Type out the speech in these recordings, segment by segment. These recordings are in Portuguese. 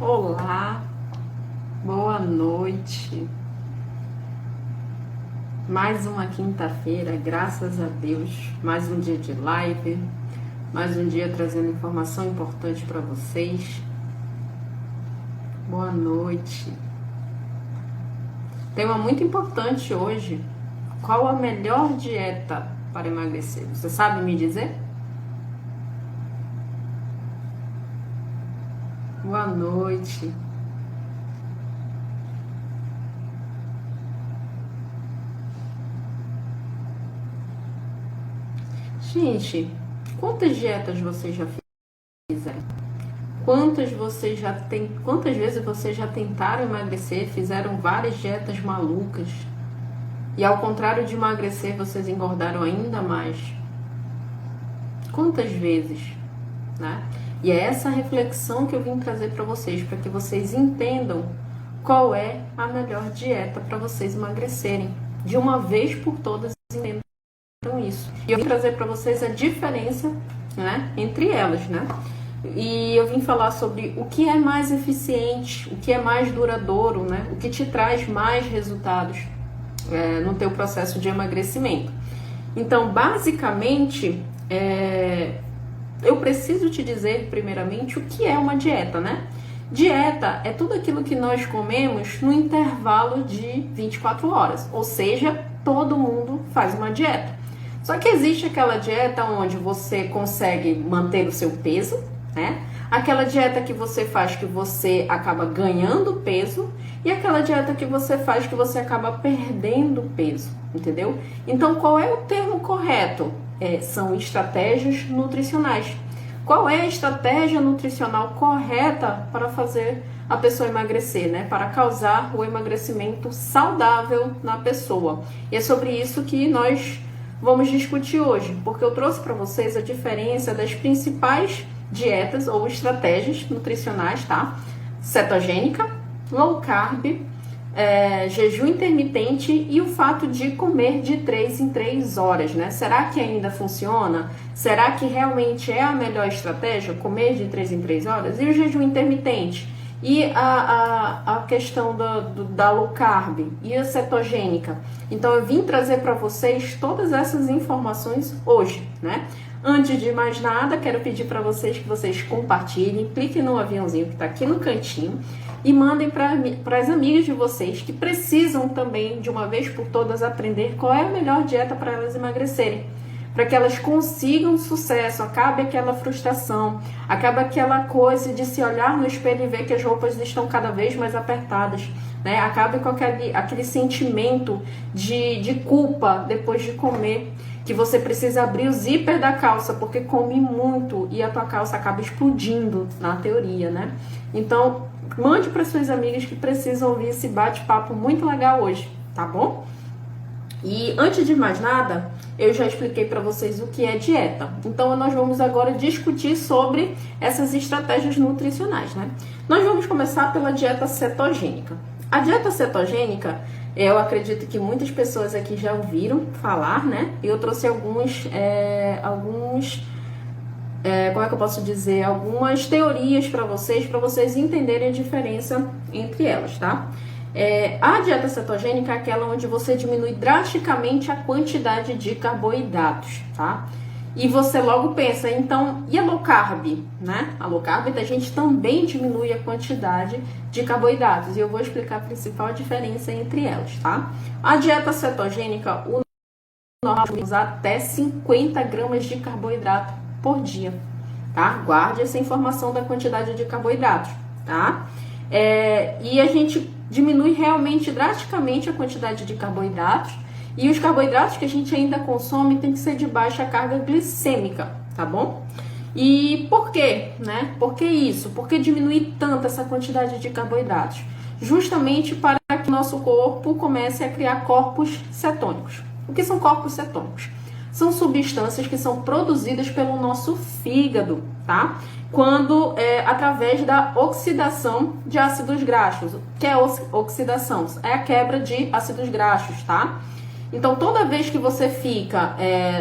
Olá, boa noite. Mais uma quinta-feira, graças a Deus. Mais um dia de live, mais um dia trazendo informação importante para vocês. Boa noite. Tema muito importante hoje. Qual a melhor dieta para emagrecer? Você sabe me dizer? Boa noite. Gente, quantas dietas vocês já fizeram? Quantas vezes vocês já tentaram emagrecer, fizeram várias dietas malucas e ao contrário de emagrecer, vocês engordaram ainda mais? Quantas vezes, né? E é essa reflexão que eu vim trazer para que vocês entendam qual é a melhor dieta para vocês emagrecerem. De uma vez por todas, entendam isso. E eu vim trazer para vocês a diferença, né, entre elas, né? E eu vim falar sobre o que é mais eficiente, o que é mais duradouro, né? O que te traz mais resultados no teu processo de emagrecimento. Então, basicamente, eu preciso te dizer, primeiramente, o que é uma dieta, né? Dieta é tudo aquilo que nós comemos no intervalo de 24 horas, ou seja, todo mundo faz uma dieta. Só que existe aquela dieta onde você consegue manter o seu peso, né? Aquela dieta que você faz que você acaba ganhando peso e aquela dieta que você faz que você acaba perdendo peso, entendeu? Então, qual é o termo correto? São estratégias nutricionais. Qual é a estratégia nutricional correta para fazer a pessoa emagrecer, né? Para causar o emagrecimento saudável na pessoa. E é sobre isso que nós vamos discutir hoje, porque eu trouxe para vocês a diferença das principais dietas ou estratégias nutricionais, tá? Cetogênica, low carb, jejum intermitente e o fato de comer de 3 em 3 horas, né? Será que ainda funciona? Será que realmente é a melhor estratégia comer de 3 em 3 horas? E o jejum intermitente? E a questão da low carb e a cetogênica? Então eu vim trazer para vocês todas essas informações hoje, né? Antes de mais nada, quero pedir para vocês que vocês compartilhem, cliquem no aviãozinho que está aqui no cantinho e mandem para as amigas de vocês que precisam também, de uma vez por todas, aprender qual é a melhor dieta para elas emagrecerem. Para que elas consigam sucesso, acabe aquela frustração, acabe aquela coisa de se olhar no espelho e ver que as roupas estão cada vez mais apertadas, né? Acabe com aquele sentimento de culpa depois de comer, que você precisa abrir o zíper da calça porque come muito e a tua calça acaba explodindo na teoria, né? Então, mande para suas amigas que precisam ouvir esse bate-papo muito legal hoje, tá bom? E antes de mais nada, eu já expliquei para vocês o que é dieta. Então, nós vamos agora discutir sobre essas estratégias nutricionais, né? Nós vamos começar pela dieta cetogênica. A dieta cetogênica, eu acredito que muitas pessoas aqui já ouviram falar, né? Eu trouxe algumas teorias para vocês entenderem a diferença entre elas, tá? A dieta cetogênica é aquela onde você diminui drasticamente a quantidade de carboidratos, tá? E você logo pensa, então, e a low carb, né? A low carb a gente também diminui a quantidade de carboidratos e eu vou explicar a principal diferença entre elas, tá? A dieta cetogênica, o normal é usar até 50 gramas de carboidrato por dia, tá? Guarde essa informação da quantidade de carboidratos, tá? E a gente diminui realmente drasticamente a quantidade de carboidratos e os carboidratos que a gente ainda consome tem que ser de baixa carga glicêmica, tá bom? E por quê, né? Por que isso? Por que diminuir tanto essa quantidade de carboidratos? Justamente para que nosso corpo comece a criar corpos cetônicos. O que são corpos cetônicos? São substâncias que são produzidas pelo nosso fígado, tá? Através da oxidação de ácidos graxos. O que é oxidação? É a quebra de ácidos graxos, tá? Então, toda vez que você fica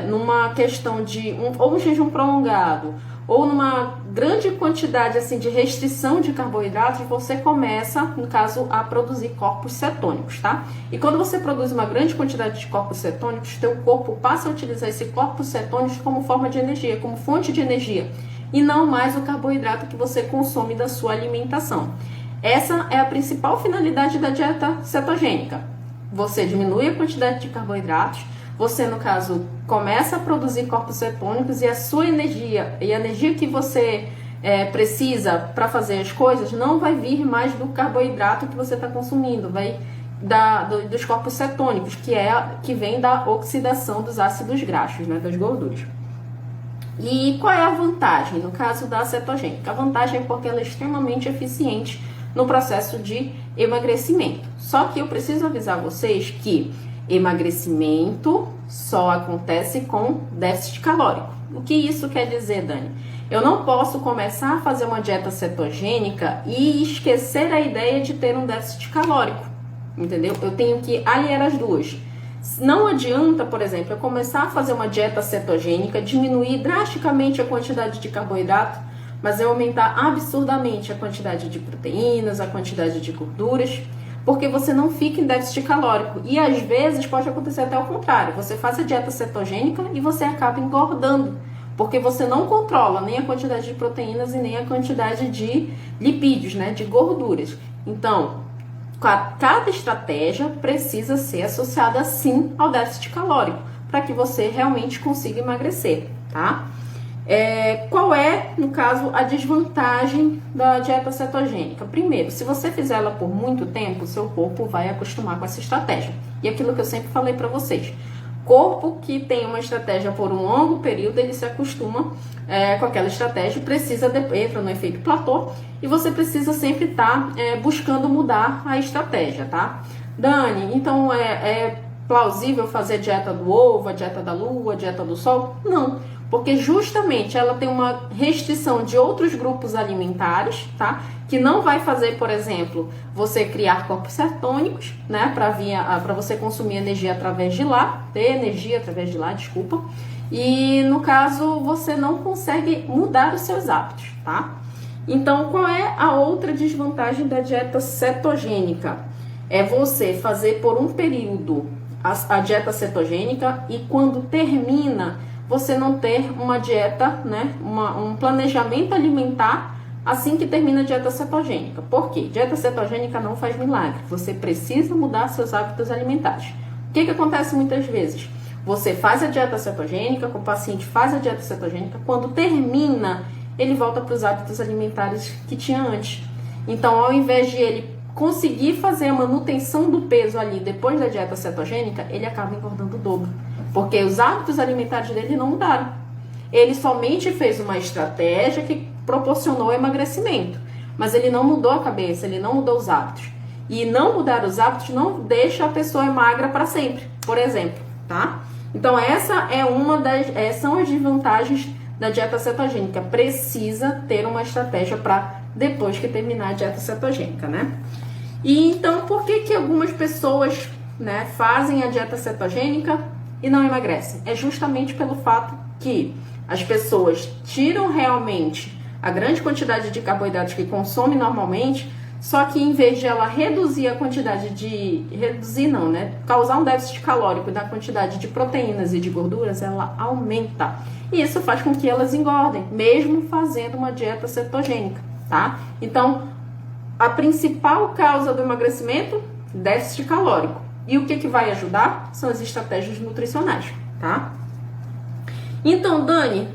numa questão de ou um jejum prolongado ou numa grande quantidade assim de restrição de carboidratos, você começa, no caso, a produzir corpos cetônicos, tá? E quando você produz uma grande quantidade de corpos cetônicos, teu corpo passa a utilizar esse corpos cetônicos como forma de energia, como fonte de energia, e não mais o carboidrato que você consome da sua alimentação. Essa é a principal finalidade da dieta cetogênica. Você diminui a quantidade de carboidratos, você, no caso, começa a produzir corpos cetônicos e a sua energia, e a energia que você precisa para fazer as coisas, não vai vir mais do carboidrato que você está consumindo, vai dos corpos cetônicos, que vem da oxidação dos ácidos graxos, né, das gorduras. E qual é a vantagem no caso da cetogênica? A vantagem é porque ela é extremamente eficiente no processo de emagrecimento. Só que eu preciso avisar vocês que emagrecimento só acontece com déficit calórico. O que isso quer dizer, Dani? Eu não posso começar a fazer uma dieta cetogênica e esquecer a ideia de ter um déficit calórico, entendeu? Eu tenho que aliar as duas. Não adianta, por exemplo, eu começar a fazer uma dieta cetogênica, diminuir drasticamente a quantidade de carboidrato, mas eu aumentar absurdamente a quantidade de proteínas, a quantidade de gorduras, porque você não fica em déficit calórico. E às vezes pode acontecer até o contrário. Você faz a dieta cetogênica e você acaba engordando, porque você não controla nem a quantidade de proteínas e nem a quantidade de lipídios, né, de gorduras. Então, cada estratégia precisa ser associada sim ao déficit calórico, para que você realmente consiga emagrecer, tá? Qual é, no caso, a desvantagem da dieta cetogênica? Primeiro, se você fizer ela por muito tempo, seu corpo vai acostumar com essa estratégia. E aquilo que eu sempre falei para vocês, corpo que tem uma estratégia por um longo período, ele se acostuma com aquela estratégia, entra no efeito platô, e você precisa sempre estar buscando mudar a estratégia, tá? Dani, então é plausível fazer a dieta do ovo, a dieta da lua, a dieta do sol? Não, porque justamente ela tem uma restrição de outros grupos alimentares, tá? Que não vai fazer, por exemplo, você criar corpos cetônicos, né? Para você consumir energia através de lá, ter energia através de lá, desculpa. E no caso, você não consegue mudar os seus hábitos, tá? Então, qual é a outra desvantagem da dieta cetogênica? É você fazer por um período a dieta cetogênica e quando termina, você não ter uma dieta, né, um planejamento alimentar assim que termina a dieta cetogênica. Por quê? Dieta cetogênica não faz milagre. Você precisa mudar seus hábitos alimentares. O que acontece muitas vezes? Você faz a dieta cetogênica, o paciente faz a dieta cetogênica, quando termina, ele volta para os hábitos alimentares que tinha antes. Então, ao invés de ele conseguir fazer a manutenção do peso ali depois da dieta cetogênica, ele acaba engordando o dobro. Porque os hábitos alimentares dele não mudaram. Ele somente fez uma estratégia que proporcionou emagrecimento. Mas ele não mudou a cabeça, ele não mudou os hábitos. E não mudar os hábitos não deixa a pessoa magra para sempre, por exemplo, tá? Então essa é são as desvantagens da dieta cetogênica. Precisa ter uma estratégia para depois que terminar a dieta cetogênica, né? E então por que algumas pessoas, né, fazem a dieta cetogênica e não emagrecem? É justamente pelo fato que as pessoas tiram realmente a grande quantidade de carboidratos que consomem normalmente, só que em vez de ela reduzir a quantidade causar um déficit calórico da quantidade de proteínas e de gorduras, ela aumenta. E isso faz com que elas engordem, mesmo fazendo uma dieta cetogênica, tá? Então, a principal causa do emagrecimento, déficit calórico. E o que vai ajudar? São as estratégias nutricionais, tá? Então, Dani,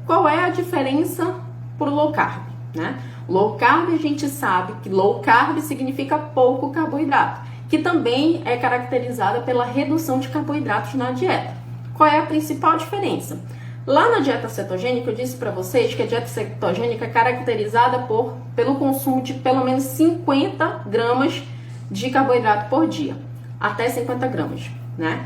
qual é a diferença pro low carb, né? Low carb, a gente sabe que low carb significa pouco carboidrato, que também é caracterizada pela redução de carboidratos na dieta. Qual é a principal diferença? Lá na dieta cetogênica, eu disse para vocês que a dieta cetogênica é caracterizada pelo consumo de pelo menos 50 gramas de carboidrato por dia, até 50 gramas, né?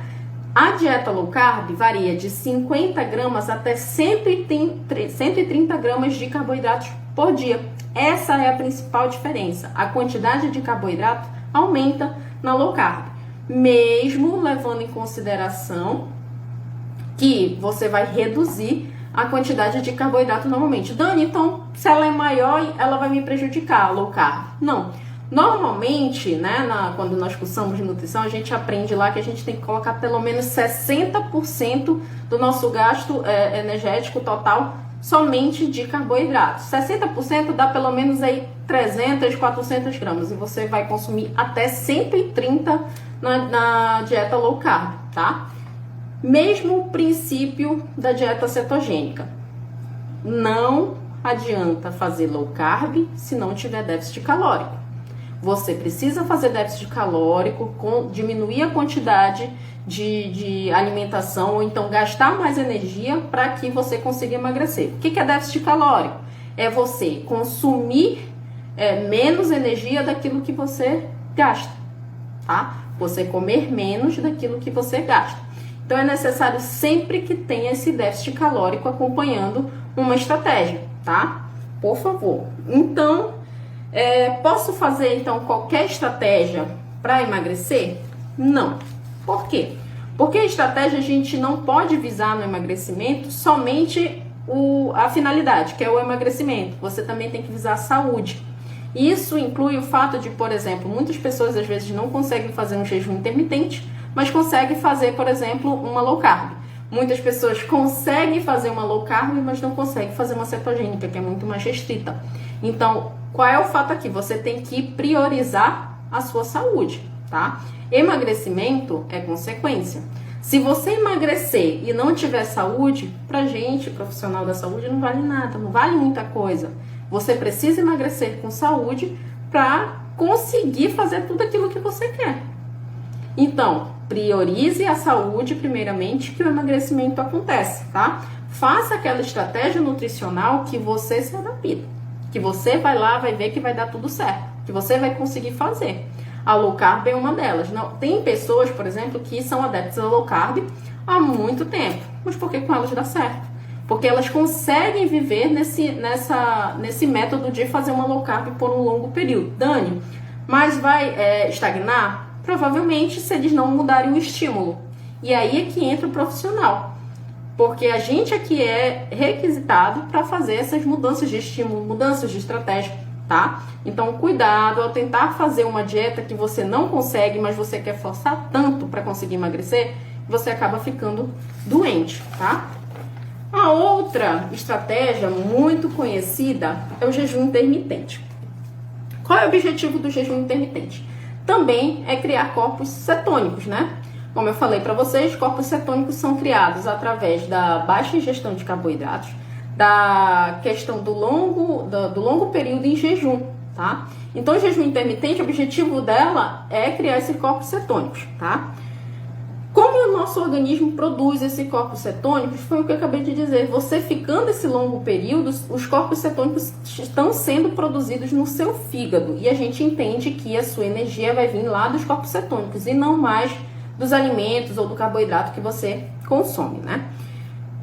A dieta low carb varia de 50 gramas até 130 gramas de carboidratos por dia. Essa é a principal diferença. A quantidade de carboidrato aumenta na low carb, mesmo levando em consideração que você vai reduzir a quantidade de carboidrato normalmente. Dani, então, se ela é maior, ela vai me prejudicar, low carb? Não. Normalmente, né, quando nós cursamos de nutrição, a gente aprende lá que a gente tem que colocar pelo menos 60% do nosso gasto energético total somente de carboidratos. 60% dá pelo menos aí 300, 400 gramas. E você vai consumir até 130 na dieta low carb, tá? Mesmo princípio da dieta cetogênica. Não adianta fazer low carb se não tiver déficit calórico. Você precisa fazer déficit calórico, diminuir a quantidade de alimentação ou então gastar mais energia para que você consiga emagrecer. O que é déficit calórico? É você consumir menos energia daquilo que você gasta, tá? Você comer menos daquilo que você gasta. Então é necessário sempre que tenha esse déficit calórico acompanhando uma estratégia, tá? Por favor. Então, posso fazer então qualquer estratégia para emagrecer? Não. Por quê? Porque a estratégia a gente não pode visar no emagrecimento somente a finalidade, que é o emagrecimento. Você também tem que visar a saúde. Isso inclui o fato de, por exemplo, muitas pessoas às vezes não conseguem fazer um jejum intermitente, mas conseguem fazer, por exemplo, uma low carb. Muitas pessoas conseguem fazer uma low carb, mas não conseguem fazer uma cetogênica, que é muito mais restrita. Então, qual é o fato aqui? Você tem que priorizar a sua saúde, tá? Emagrecimento é consequência. Se você emagrecer e não tiver saúde, pra gente, profissional da saúde, não vale nada, não vale muita coisa. Você precisa emagrecer com saúde para conseguir fazer tudo aquilo que você quer. Então, priorize a saúde primeiramente, que o emagrecimento acontece, tá? Faça aquela estratégia nutricional que você se adapta, que você vai lá, vai ver que vai dar tudo certo, que você vai conseguir fazer. A low carb é uma delas. Não, tem pessoas, por exemplo, que são adeptas a low carb há muito tempo, mas por que com elas dá certo? Porque elas conseguem viver nesse método de fazer uma low carb por um longo período. Dani, mas vai estagnar? Provavelmente, se eles não mudarem o estímulo. E aí é que entra o profissional. Porque a gente aqui é requisitado para fazer essas mudanças de estímulo, mudanças de estratégia, tá? Então, cuidado ao tentar fazer uma dieta que você não consegue, mas você quer forçar tanto para conseguir emagrecer, você acaba ficando doente, tá? A outra estratégia muito conhecida é o jejum intermitente. Qual é o objetivo do jejum intermitente? Também é criar corpos cetônicos, né? Como eu falei para vocês, corpos cetônicos são criados através da baixa ingestão de carboidratos, da questão do longo período em jejum, tá? Então, o jejum intermitente, o objetivo dela é criar esses corpos cetônicos, tá? Como o nosso organismo produz esses corpos cetônicos, foi o que eu acabei de dizer. Você ficando esse longo período, os corpos cetônicos estão sendo produzidos no seu fígado. E a gente entende que a sua energia vai vir lá dos corpos cetônicos e não mais dos alimentos ou do carboidrato que você consome, né?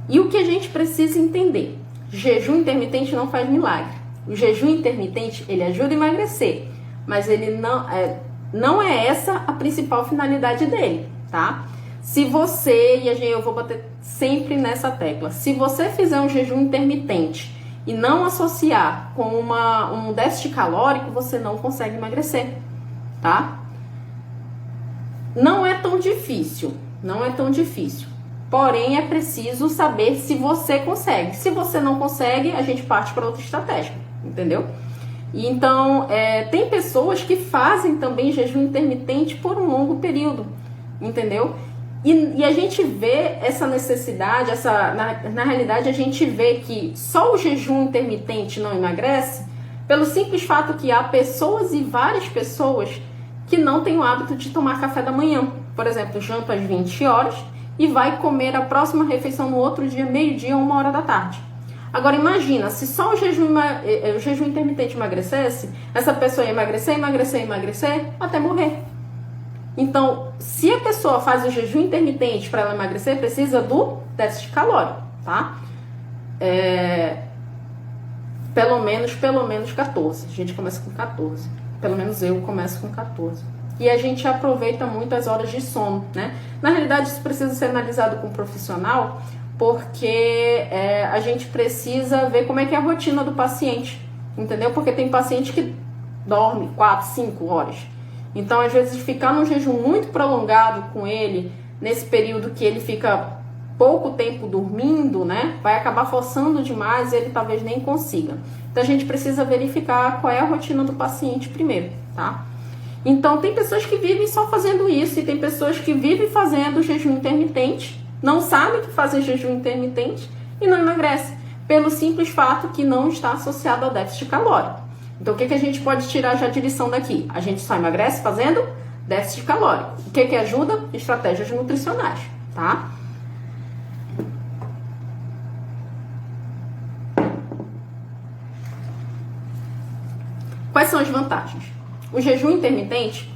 E o que a gente precisa entender? Jejum intermitente não faz milagre. O jejum intermitente, ele ajuda a emagrecer, mas ele não é essa a principal finalidade dele, tá? Se você, e eu vou bater sempre nessa tecla, se você fizer um jejum intermitente e não associar com um déficit calórico, você não consegue emagrecer, tá? Não é tão difícil, porém é preciso saber se você consegue. Se você não consegue, a gente parte para outra estratégia, entendeu? E então, tem pessoas que fazem também jejum intermitente por um longo período, entendeu? E a gente vê essa necessidade, na realidade a gente vê que só o jejum intermitente não emagrece pelo simples fato que há pessoas e várias pessoas que não têm o hábito de tomar café da manhã. Por exemplo, janta às 20 horas e vai comer a próxima refeição no outro dia, meio-dia, 1h da tarde. Agora imagina, se só o jejum intermitente emagrecesse, essa pessoa ia emagrecer até morrer. Então, se a pessoa faz o jejum intermitente para ela emagrecer, precisa do déficit calórico, tá? Pelo menos 14. A gente começa com 14. Pelo menos eu começo com 14. E a gente aproveita muito as horas de sono, né? Na realidade, isso precisa ser analisado com um profissional, porque a gente precisa ver como é que é a rotina do paciente, entendeu? Porque tem paciente que dorme 4, 5 horas. Então, às vezes, ficar num jejum muito prolongado com ele, nesse período que ele fica pouco tempo dormindo, né, vai acabar forçando demais e ele talvez nem consiga. Então, a gente precisa verificar qual é a rotina do paciente primeiro, tá? Então, tem pessoas que vivem só fazendo isso e tem pessoas que vivem fazendo jejum intermitente, não sabem que fazem jejum intermitente e não emagrecem, pelo simples fato que não está associado ao déficit calórico. Então, o que a gente pode tirar já de lição daqui? A gente só emagrece fazendo déficit calórico. O que ajuda? Estratégias nutricionais, tá? Quais são as vantagens? O jejum intermitente,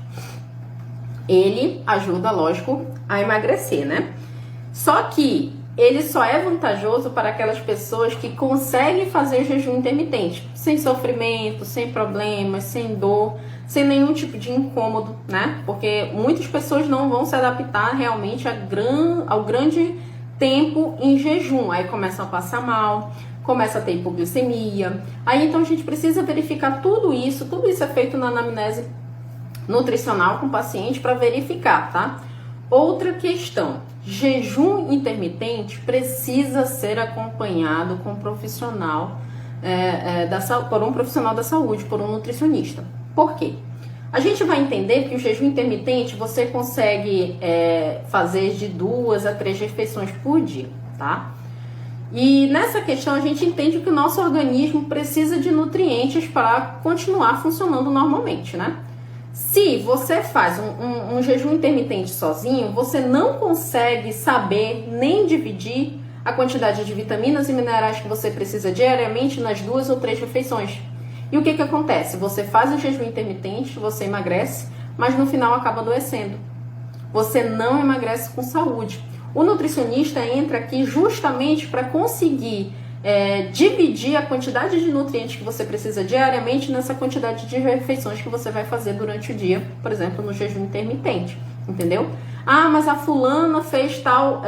ele ajuda, lógico, a emagrecer, né? Só que ele só é vantajoso para aquelas pessoas que conseguem fazer jejum intermitente, sem sofrimento, sem problemas, sem dor, sem nenhum tipo de incômodo, né? Porque muitas pessoas não vão se adaptar realmente ao grande tempo em jejum. Aí começam a passar mal, começa a ter hipoglicemia. Aí então a gente precisa verificar tudo isso é feito na anamnese nutricional com o paciente para verificar, tá? Outra questão, jejum intermitente precisa ser acompanhado com um profissional, por um profissional da saúde, por um nutricionista. Por quê? A gente vai entender que o jejum intermitente você consegue fazer de 2 a 3 refeições por dia, tá? E nessa questão a gente entende que o nosso organismo precisa de nutrientes para continuar funcionando normalmente, né? Se você faz um jejum intermitente sozinho, você não consegue saber nem dividir a quantidade de vitaminas e minerais que você precisa diariamente nas 2 ou 3 refeições. E o que acontece? Você faz o jejum intermitente, você emagrece, mas no final acaba adoecendo. Você não emagrece com saúde. O nutricionista entra aqui justamente para conseguir dividir a quantidade de nutrientes que você precisa diariamente nessa quantidade de refeições que você vai fazer durante o dia, por exemplo, no jejum intermitente, entendeu? Ah, mas a fulana fez tal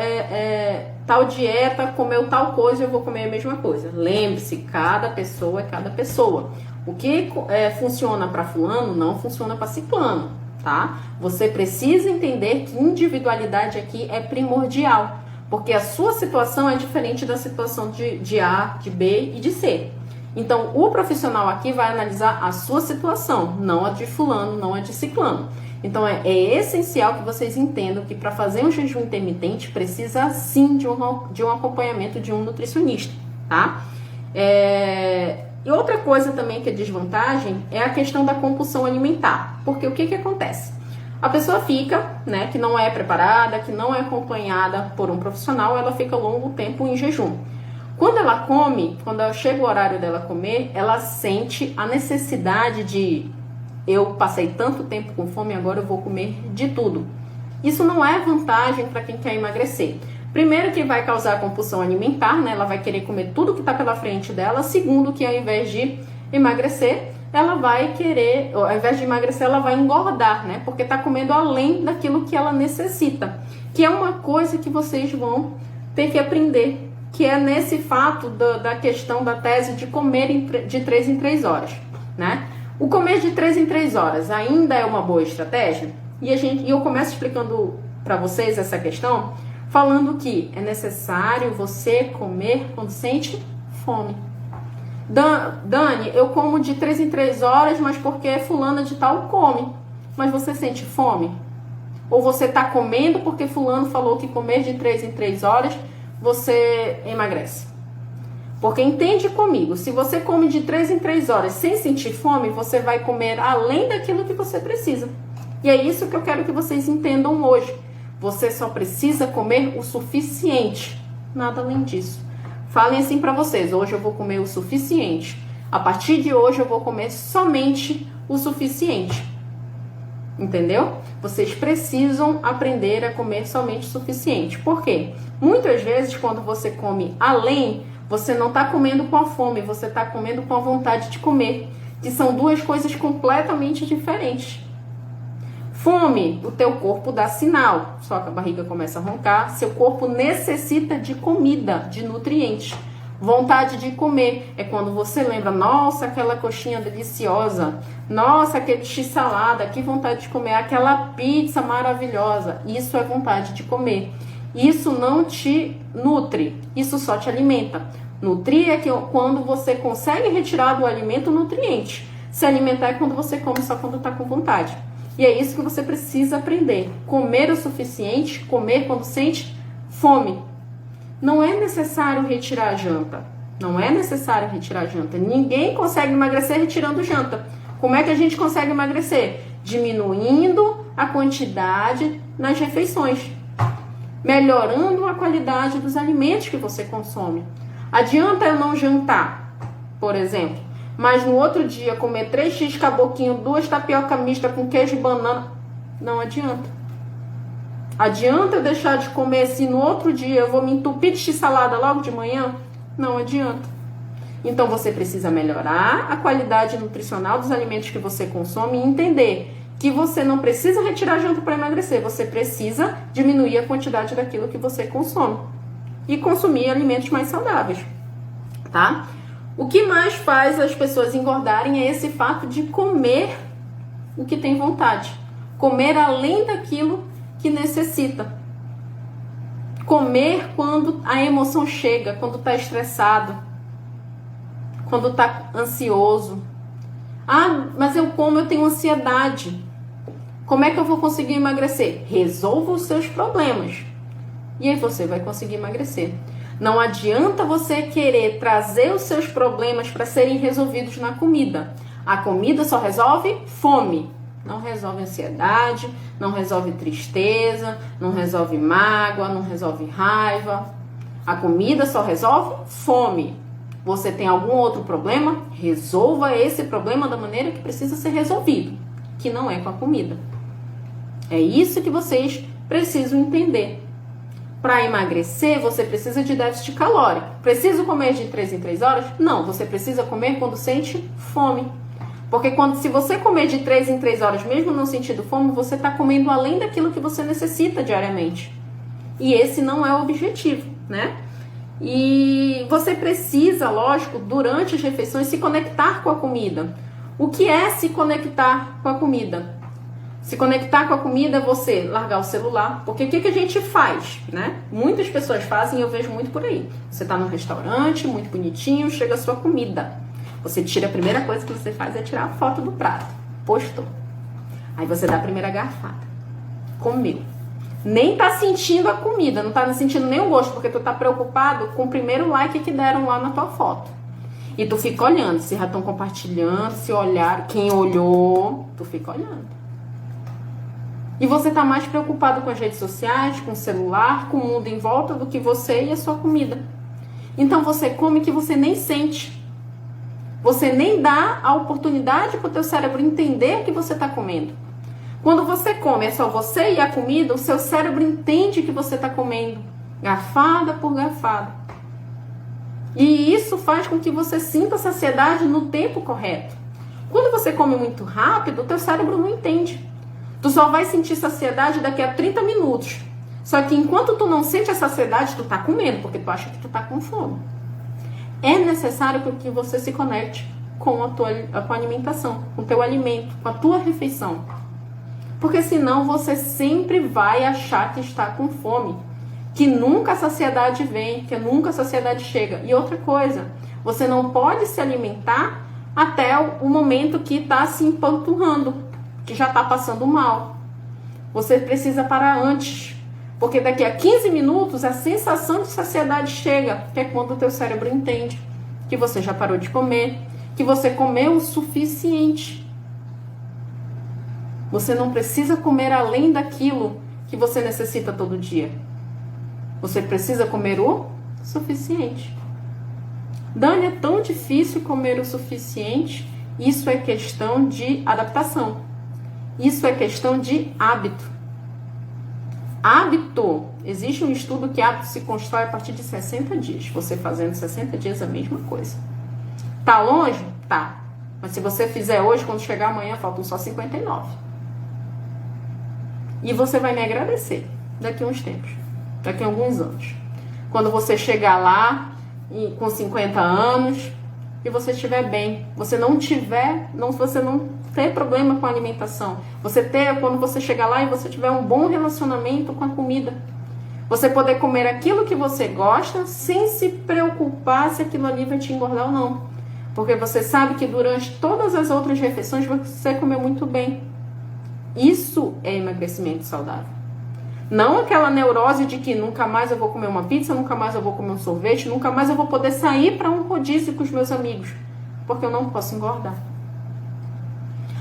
dieta, comeu tal coisa, eu vou comer a mesma coisa. Lembre-se, cada pessoa é cada pessoa. O que funciona para fulano não funciona para ciclano, tá? Você precisa entender que individualidade aqui é primordial. Porque a sua situação é diferente da situação de A, de B e de C. Então, o profissional aqui vai analisar a sua situação, não a de fulano, não a de ciclano. Então, é essencial que vocês entendam que para fazer um jejum intermitente precisa sim de um acompanhamento de um nutricionista, tá? E outra coisa também que é desvantagem é a questão da compulsão alimentar. Porque o que acontece? A pessoa fica, né, que não é preparada, que não é acompanhada por um profissional, ela fica longo tempo em jejum. Quando ela come, quando chega o horário dela comer, ela sente a necessidade de eu passei tanto tempo com fome, agora eu vou comer de tudo. Isso não é vantagem para quem quer emagrecer. Primeiro que vai causar compulsão alimentar, né? Ela vai querer comer tudo que está pela frente dela. Segundo que ao invés de emagrecer, ela vai querer, ao invés de emagrecer, ela vai engordar, né? Porque está comendo além daquilo que ela necessita. Que é uma coisa que vocês vão ter que aprender, que é nesse fato da questão da tese de comer de 3 em 3 horas, né? O comer de 3 em 3 horas ainda é uma boa estratégia? E eu começo explicando para vocês essa questão, falando que é necessário você comer quando sente fome. Dani, eu como de 3 em 3 horas, mas porque fulana de tal come. Mas você sente fome? Ou você está comendo porque fulano falou que comer de 3 em 3 horas você emagrece? Porque entende comigo, se você come de 3 em 3 horas sem sentir fome, você vai comer além daquilo que você precisa. E é isso que eu quero que vocês entendam hoje. Você só precisa comer o suficiente, nada além disso. Falem assim para vocês, hoje eu vou comer o suficiente. A partir de hoje eu vou comer somente o suficiente. Entendeu? Vocês precisam aprender a comer somente o suficiente. Por quê? Muitas vezes quando você come além, você não está comendo com a fome, você está comendo com a vontade de comer. Que são duas coisas completamente diferentes. Fome, o teu corpo dá sinal, só que a barriga começa a roncar, seu corpo necessita de comida, de nutrientes. Vontade de comer é quando você lembra, nossa, aquela coxinha deliciosa, nossa, aquele x-salada, que vontade de comer, aquela pizza maravilhosa. Isso é vontade de comer. Isso não te nutre, isso só te alimenta. Nutrir é quando você consegue retirar do alimento nutriente. Se alimentar é quando você come só quando está com vontade. E é isso que você precisa aprender. Comer o suficiente, comer quando sente fome. Não é necessário retirar a janta. Não é necessário retirar a janta. Ninguém consegue emagrecer retirando janta. Como é que a gente consegue emagrecer? Diminuindo a quantidade nas refeições. Melhorando a qualidade dos alimentos que você consome. Adianta eu não jantar, por exemplo, mas no outro dia comer 3x caboquinho, 2 tapioca mista com queijo e banana? Não adianta. Adianta eu deixar de comer se no outro dia eu vou me entupir de x-salada logo de manhã? Não adianta. Então você precisa melhorar a qualidade nutricional dos alimentos que você consome e entender que você não precisa retirar janta para emagrecer, você precisa diminuir a quantidade daquilo que você consome e consumir alimentos mais saudáveis, tá? O que mais faz as pessoas engordarem é esse fato de comer o que tem vontade, comer além daquilo que necessita, comer quando a emoção chega, quando tá estressado, quando tá ansioso. Ah, mas eu tenho ansiedade. Como é que eu vou conseguir emagrecer? Resolva os seus problemas. E aí você vai conseguir emagrecer. Não adianta você querer trazer os seus problemas para serem resolvidos na comida. A comida só resolve fome. Não resolve ansiedade, não resolve tristeza, não resolve mágoa, não resolve raiva. A comida só resolve fome. Você tem algum outro problema? Resolva esse problema da maneira que precisa ser resolvido, que não é com a comida. É isso que vocês precisam entender. Para emagrecer, você precisa de déficit calórico. Preciso comer de 3 em 3 horas? Não, você precisa comer quando sente fome. Porque se você comer de 3 em 3 horas, mesmo não sentindo fome, você está comendo além daquilo que você necessita diariamente. E esse não é o objetivo, né? E você precisa, lógico, durante as refeições, se conectar com a comida. O que é se conectar com a comida? Se conectar com a comida é você largar o celular. Porque o que a gente faz, né? Muitas pessoas fazem e eu vejo muito por aí. Você está num restaurante, muito bonitinho, chega a sua comida. Você tira, a primeira coisa que você faz é tirar a foto do prato. Postou. Aí você dá a primeira garfada. Comeu. Nem tá sentindo a comida, não tá sentindo nem o gosto, porque tu tá preocupado com o primeiro like que deram lá na tua foto. E tu fica olhando, se já estão compartilhando, se olharam, quem olhou, tu fica olhando. E você tá mais preocupado com as redes sociais, com o celular, com o mundo em volta do que você e a sua comida. Então você come que você nem sente. Você nem dá a oportunidade para o teu cérebro entender que você está comendo. Quando você come, é só você e a comida, o seu cérebro entende que você está comendo, garfada por garfada. E isso faz com que você sinta saciedade no tempo correto. Quando você come muito rápido, o teu cérebro não entende. Tu só vai sentir saciedade daqui a 30 minutos. Só que enquanto tu não sente a saciedade, tu tá comendo, porque tu acha que tu tá com fome. É necessário que você se conecte com a tua alimentação, com o teu alimento, com a tua refeição. Porque senão você sempre vai achar que está com fome, que nunca a saciedade vem, que nunca a saciedade chega. E outra coisa, você não pode se alimentar até o momento que está se empanturrando, que já está passando mal. Você precisa parar antes, porque daqui a 15 minutos a sensação de saciedade chega, que é quando o teu cérebro entende que você já parou de comer, que você comeu o suficiente. Você não precisa comer além daquilo que você necessita todo dia. Você precisa comer o suficiente. Dani, é tão difícil comer o suficiente? Isso é questão de adaptação. Isso é questão de hábito. Hábito, existe um estudo que hábito se constrói a partir de 60 dias. Você fazendo 60 dias a mesma coisa. Tá longe? Tá. Mas se você fizer hoje, quando chegar amanhã, faltam só 59. E você vai me agradecer daqui a uns tempos, daqui a alguns anos. Quando você chegar lá com 50 anos e você estiver bem, você não ter problema com a alimentação, quando você chegar lá e você tiver um bom relacionamento com a comida, você poder comer aquilo que você gosta sem se preocupar se aquilo ali vai te engordar ou não. Porque você sabe que durante todas as outras refeições você comeu muito bem. Isso é emagrecimento saudável. Não aquela neurose de que nunca mais eu vou comer uma pizza, nunca mais eu vou comer um sorvete, nunca mais eu vou poder sair para um rodízio com os meus amigos, porque eu não posso engordar.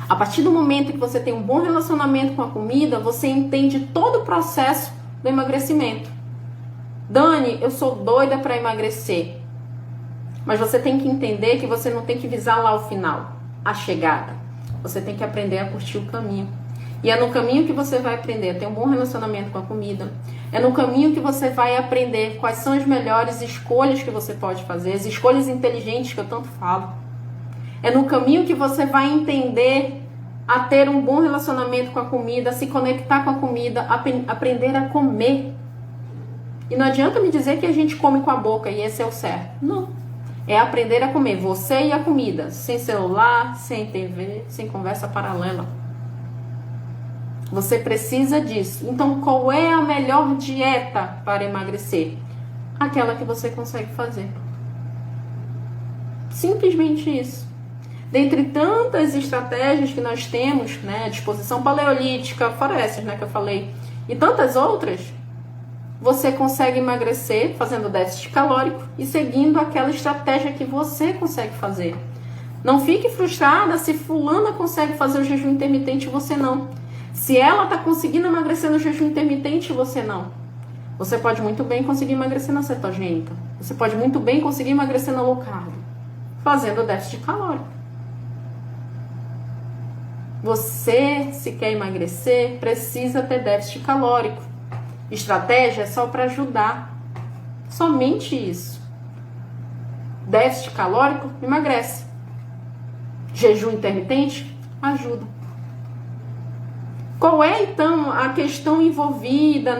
A partir do momento que você tem um bom relacionamento com a comida, você entende todo o processo do emagrecimento. Dani, eu sou doida para emagrecer. Mas você tem que entender que você não tem que visar lá o final, a chegada. Você tem que aprender a curtir o caminho. E é no caminho que você vai aprender a ter um bom relacionamento com a comida. É no caminho que você vai aprender quais são as melhores escolhas que você pode fazer, as escolhas inteligentes que eu tanto falo. É no caminho que você vai entender a ter um bom relacionamento com a comida, a se conectar com a comida, aprender a comer. E não adianta me dizer que a gente come com a boca e esse é o certo. Não. É aprender a comer, você e a comida, sem celular, sem TV, sem conversa paralela. Você precisa disso. Então, qual é a melhor dieta para emagrecer? Aquela que você consegue fazer. Simplesmente isso. Dentre tantas estratégias que nós temos, né, disposição paleolítica, fora essas, né, que eu falei, e tantas outras, você consegue emagrecer fazendo déficit calórico e seguindo aquela estratégia que você consegue fazer. Não fique frustrada se fulana consegue fazer o jejum intermitente e você não. Se ela está conseguindo emagrecer no jejum intermitente, você não. Você pode muito bem conseguir emagrecer na cetogênica. Você pode muito bem conseguir emagrecer na low carb, fazendo déficit calórico. Você, se quer emagrecer, precisa ter déficit calórico. Estratégia é só para ajudar. Somente isso. Déficit calórico emagrece. Jejum intermitente ajuda. Qual é, então, a questão envolvida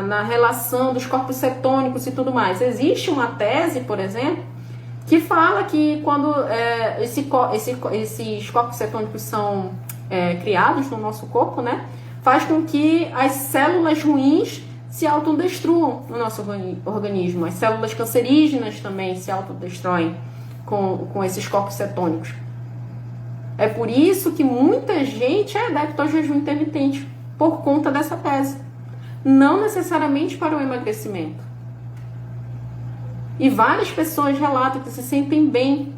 na relação dos corpos cetônicos e tudo mais? Existe uma tese, por exemplo, que fala que quando esses corpos cetônicos são criados no nosso corpo, né, faz com que as células ruins se autodestruam no nosso organismo. As células cancerígenas também se autodestroem com esses corpos cetônicos. É por isso que muita gente é adepta ao jejum intermitente, por conta dessa tese. Não necessariamente para o emagrecimento. E várias pessoas relatam que se sentem bem,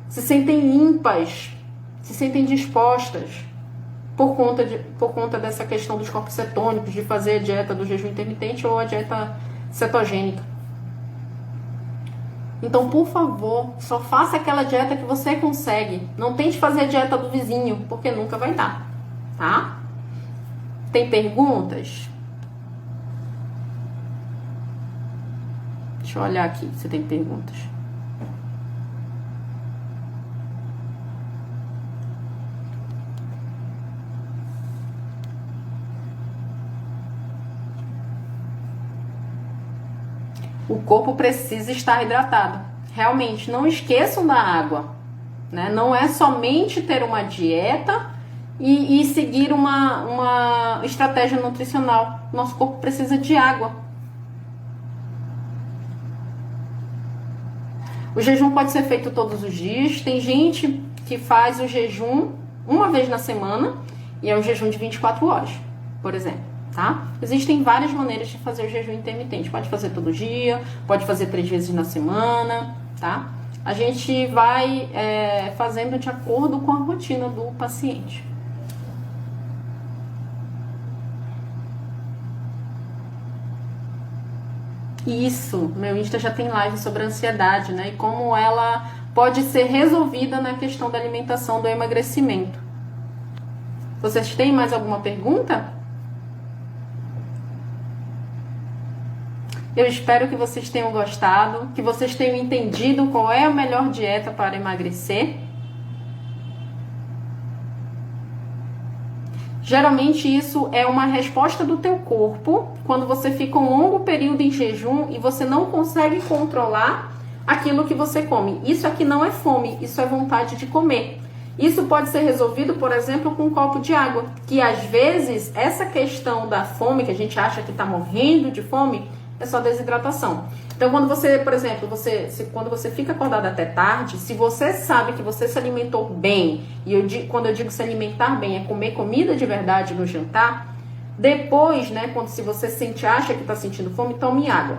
se sentem limpas, se sentem dispostas, por conta dessa questão dos corpos cetônicos, de fazer a dieta do jejum intermitente ou a dieta cetogênica. Então, por favor, só faça aquela dieta que você consegue. Não tente fazer a dieta do vizinho, porque nunca vai dar, tá? Tem perguntas? Deixa eu olhar aqui se tem perguntas. O corpo precisa estar hidratado. Realmente, não esqueçam da água, né? Não é somente ter uma dieta e seguir uma estratégia nutricional. Nosso corpo precisa de água. O jejum pode ser feito todos os dias. Tem gente que faz o jejum uma vez na semana e é um jejum de 24 horas, por exemplo. Tá? Existem várias maneiras de fazer o jejum intermitente. Pode fazer todo dia, pode fazer 3 vezes na semana, tá? A gente vai fazendo de acordo com a rotina do paciente. Isso, meu Insta já tem live sobre a ansiedade, né? E como ela pode ser resolvida na questão da alimentação, do emagrecimento. Vocês têm mais alguma pergunta? Eu espero que vocês tenham gostado, que vocês tenham entendido qual é a melhor dieta para emagrecer. Geralmente isso é uma resposta do teu corpo quando você fica um longo período em jejum e você não consegue controlar aquilo que você come. Isso aqui não é fome, isso é vontade de comer. Isso pode ser resolvido, por exemplo, com um copo de água, que às vezes essa questão da fome, que a gente acha que está morrendo de fome, é só desidratação. Então, quando você, por exemplo, quando você fica acordado até tarde, se você sabe que você se alimentou bem, e quando eu digo se alimentar bem, é comer comida de verdade no jantar, depois, né, se você acha que está sentindo fome, tome água.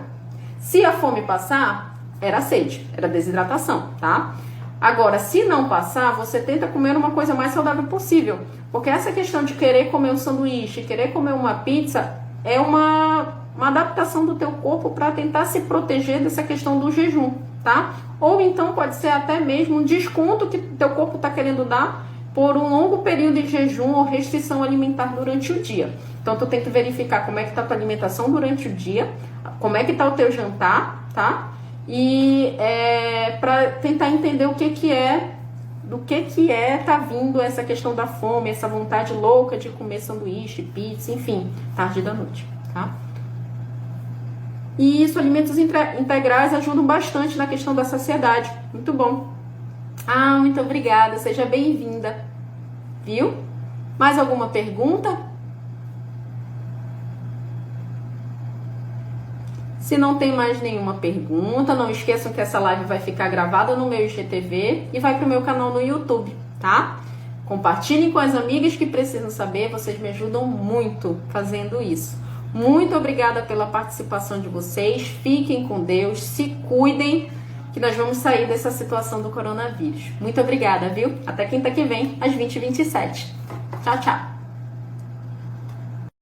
Se a fome passar, era sede, era desidratação, tá? Agora, se não passar, você tenta comer uma coisa mais saudável possível. Porque essa questão de querer comer um sanduíche, querer comer uma pizza, é uma adaptação do teu corpo para tentar se proteger dessa questão do jejum, tá? Ou então pode ser até mesmo um desconto que teu corpo está querendo dar por um longo período de jejum ou restrição alimentar durante o dia. Então, tu tem que verificar como é que tá a tua alimentação durante o dia, como é que tá o teu jantar, tá? E para tentar entender do que é tá vindo essa questão da fome, essa vontade louca de comer sanduíche, pizza, enfim, tarde da noite, tá? E isso, alimentos integrais ajudam bastante na questão da saciedade. Muito bom. Ah, muito obrigada, seja bem-vinda. Viu? Mais alguma pergunta? Se não tem mais nenhuma pergunta, não esqueçam que essa live vai ficar gravada no meu IGTV e vai para o meu canal no YouTube, tá? Compartilhem com as amigas que precisam saber, vocês me ajudam muito fazendo isso. Muito obrigada pela participação de vocês, fiquem com Deus, se cuidem, que nós vamos sair dessa situação do coronavírus. Muito obrigada, viu? Até quinta que vem, às 20h27. Tchau, tchau!